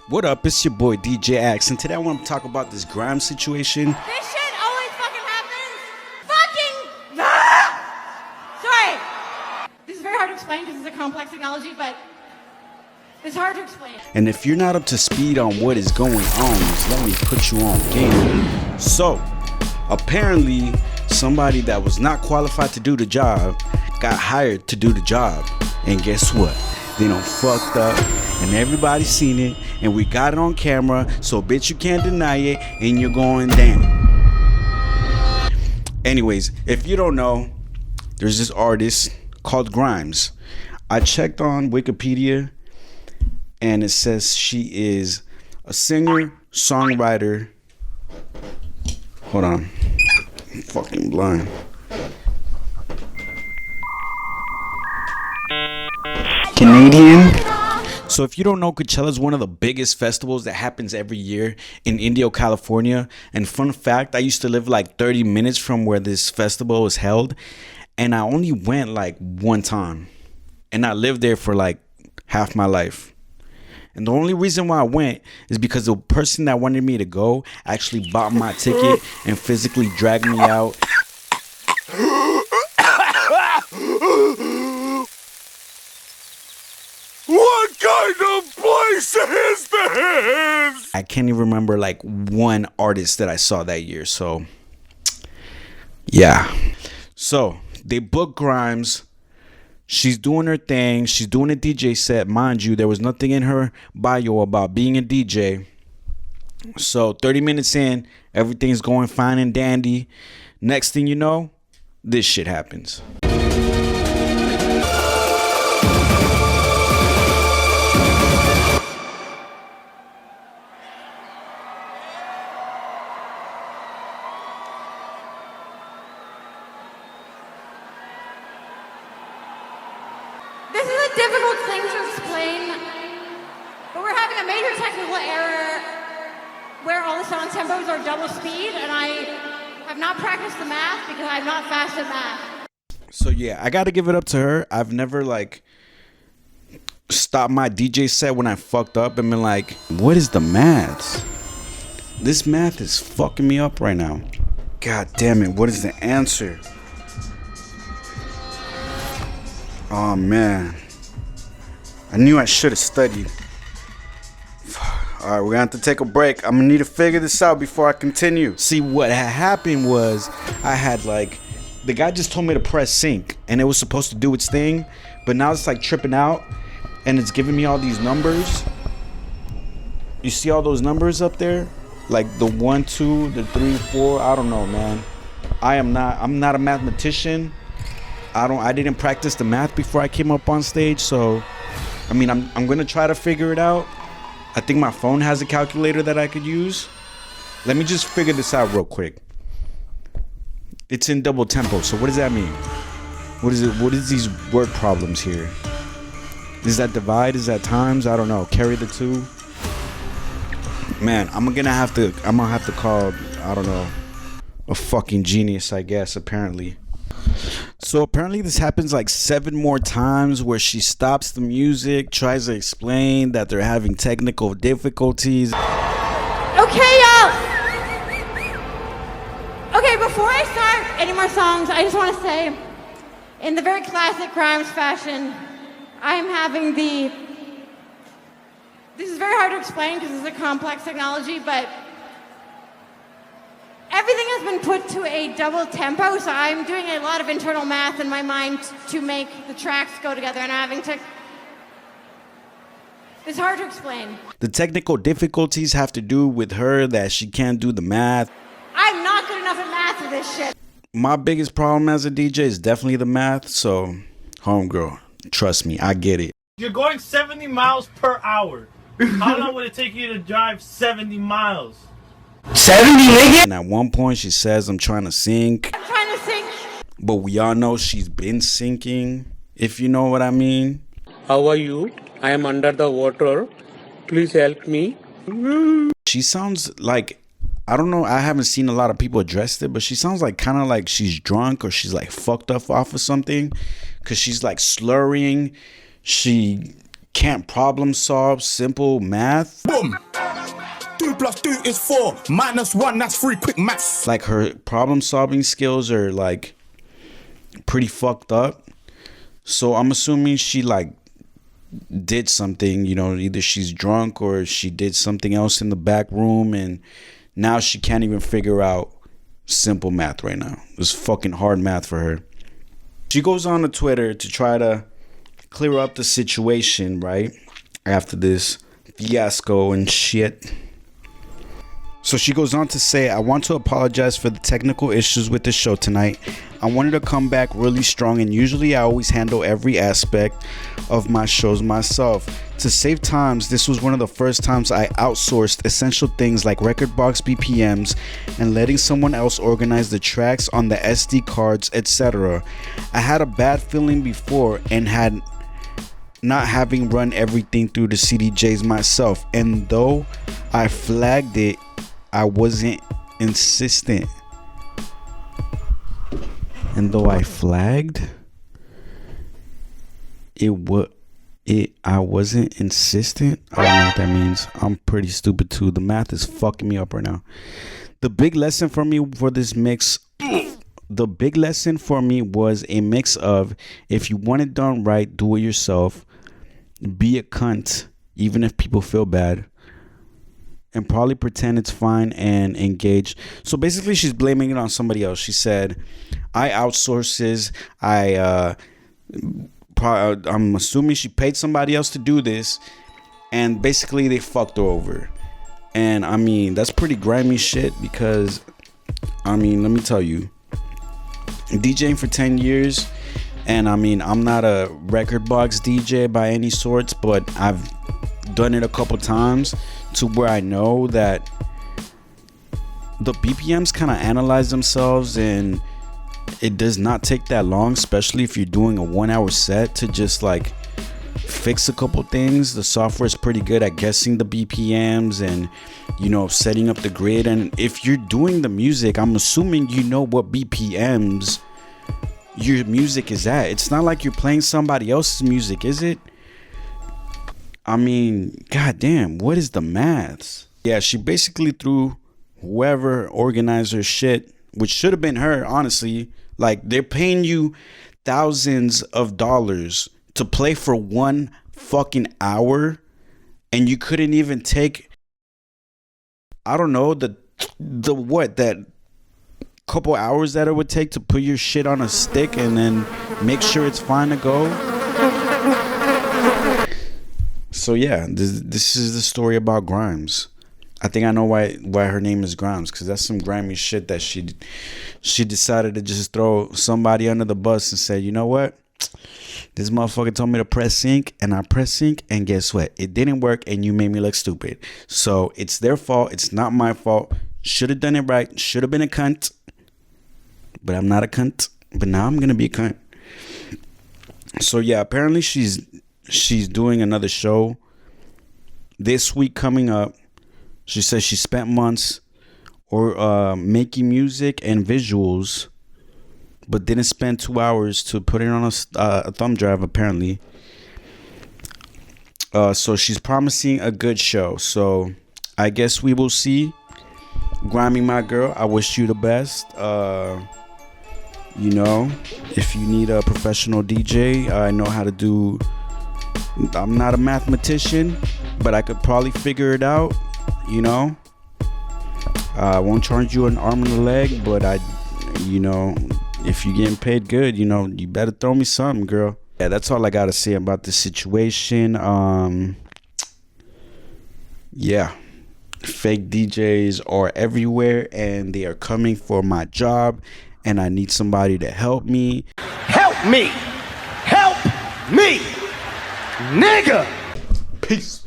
What up? It's your boy DJ Axe, and today I want to talk about this grime situation. This shit always fucking happens. Sorry. This is very hard to explain because it's a complex technology, but it's hard to explain. And if you're not up to speed on what is going on, just let me put you on game. So, apparently, somebody that was not qualified to do the job got hired to do the job. And guess what? They done fucked up, and everybody seen it, and we got it on camera, so bitch you can't deny it, and you're going down. Anyways, if you don't know, there's this artist called Grimes. I checked on Wikipedia, and it says she is a singer, songwriter. Hold on, I'm fucking blind. Canadian. So if you don't know, Coachella is one of the biggest festivals that happens every year in Indio, California. And fun fact, I used to live like 30 minutes from where this festival is held, and I only went like one time, and I lived there for like half my life. And the only reason why I went is because the person that wanted me to go actually bought my ticket and physically dragged me out. What kind of place is this? I can't even remember like one artist that I saw that year. So, yeah. So, they booked Grimes. She's doing her thing. She's doing a DJ set. Mind you, there was nothing in her bio about being a DJ. So, 30 minutes in, everything's going fine and dandy. Next thing you know, this shit happens. This is a difficult thing to explain, but we're having a major technical error where all the song tempos are double speed, and I have not practiced the math because I'm not fast at math. So yeah, I gotta give it up to her. I've never like stopped my DJ set when I fucked up and been like, what is the math? This math is fucking me up right now. God damn it, what is the answer? Oh man, I knew I should have studied. Alright, we're gonna have to take a break. I'm gonna need to figure this out before I continue. See, what had happened was I had like, the guy just told me to press sync and it was supposed to do its thing, but now it's like tripping out and it's giving me all these numbers. You see all those numbers up there? Like the 1, 2, the 3, 4, I don't know, man. I'm not a mathematician. I didn't practice the math before I came up on stage, so I mean I'm gonna try to figure it out. I think my phone has a calculator that I could use. Let me just figure this out real quick. It's in double tempo, so what does that mean? What is it? What is these word problems here? Is that divide? Is that times? I don't know. Carry the two. Man, I'm gonna have to call, I don't know, a fucking genius, I guess, apparently. So apparently this happens like 7 more times where she stops the music, tries to explain that they're having technical difficulties. Okay, y'all. Okay, before I start any more songs, I just want to say, in the very classic Grimes fashion, I'm having the... This is very hard to explain because it's a complex technology, but everything has been put to a double tempo, so I'm doing a lot of internal math in my mind to make the tracks go together, and I'm having to... It's hard to explain. The technical difficulties have to do with her that she can't do the math. I'm not good enough at math for this shit. My biggest problem as a DJ is definitely the math, so homegirl, trust me, I get it. You're going 70 miles per hour. How long would it take you to drive 70 miles? 70, nigga? And at one point she says, I'm trying to sink. I'm trying to sink. But we all know she's been sinking, if you know what I mean. How are you? I am under the water. Please help me. She sounds like, I don't know, I haven't seen a lot of people address it, but she sounds like kind of like she's drunk or she's like fucked up off of something, because she's like slurring. She can't problem solve simple math. Boom. 2 + 2 is 4. -1, that's 3. Quick maths. Like her problem solving skills are like pretty fucked up. So I'm assuming she like did something, you know, either she's drunk or she did something else in the back room, and now she can't even figure out simple math right now. It's fucking hard math for her. She goes on to Twitter to try to clear up the situation, right? After this fiasco and shit. So she goes on to say, I want to apologize for the technical issues with the show tonight. I wanted to come back really strong, and usually I always handle every aspect of my shows myself. To save times, this was one of the first times I outsourced essential things like record box BPMs and letting someone else organize the tracks on the SD cards, etc. I had a bad feeling before and had not having run everything through the CDJs myself, and though I flagged it, I wasn't insistent. And though I flagged I wasn't insistent. I don't know what that means. I'm pretty stupid too. The math is fucking me up right now. The big lesson for me for this mix, the big lesson for me was a mix of, if you want it done right, do it yourself. Be a cunt, even if people feel bad, and probably pretend it's fine and engage. So basically she's blaming it on somebody else. She said, I outsources. I'm assuming she paid somebody else to do this, and basically they fucked her over. And I mean, that's pretty grimy shit, because I mean, let me tell you, DJing for 10 years, and I mean, I'm not a record box DJ by any sorts, but I've done it a couple times to where I know that the BPMs kind of analyze themselves, and it does not take that long, especially if you're doing a 1 hour set, to just like fix a couple things. The software is pretty good at guessing the BPMs and, you know, setting up the grid. And if you're doing the music, I'm assuming you know what BPMs your music is at. It's not like you're playing somebody else's music, is it? I mean, goddamn, what is the maths? Yeah, she basically threw whoever organized her shit, which should have been her, honestly. Like, they're paying you thousands of dollars to play for 1 fucking hour, and you couldn't even take, I don't know, that couple hours that it would take to put your shit on a stick and then make sure it's fine to go. So yeah, this is the story about Grimes. I think I know why her name is Grimes, because that's some grimy shit that she decided to just throw somebody under the bus and say, you know what, this motherfucker told me to press sync, and I pressed sync, and guess what, it didn't work, and you made me look stupid. So it's their fault, it's not my fault. Should have done it right, should have been a cunt, but I'm not a cunt. But now I'm gonna be a cunt. So yeah, apparently she's doing another show this week coming up. She says she spent months making music and visuals, but didn't spend 2 hours to put it on a thumb drive, apparently. So she's promising a good show. So I guess we will see. Grimy, my girl, I wish you the best. You know, if you need a professional DJ, I know how to do. I'm not a mathematician, but I could probably figure it out. You know, I won't charge you an arm and a leg, but you know, if you're getting paid good, you know, you better throw me something, girl. Yeah, that's all I gotta say about this situation. Yeah, fake DJs are everywhere, and they are coming for my job, and I need somebody to help me. Help me! Help me! Nigga! Peace.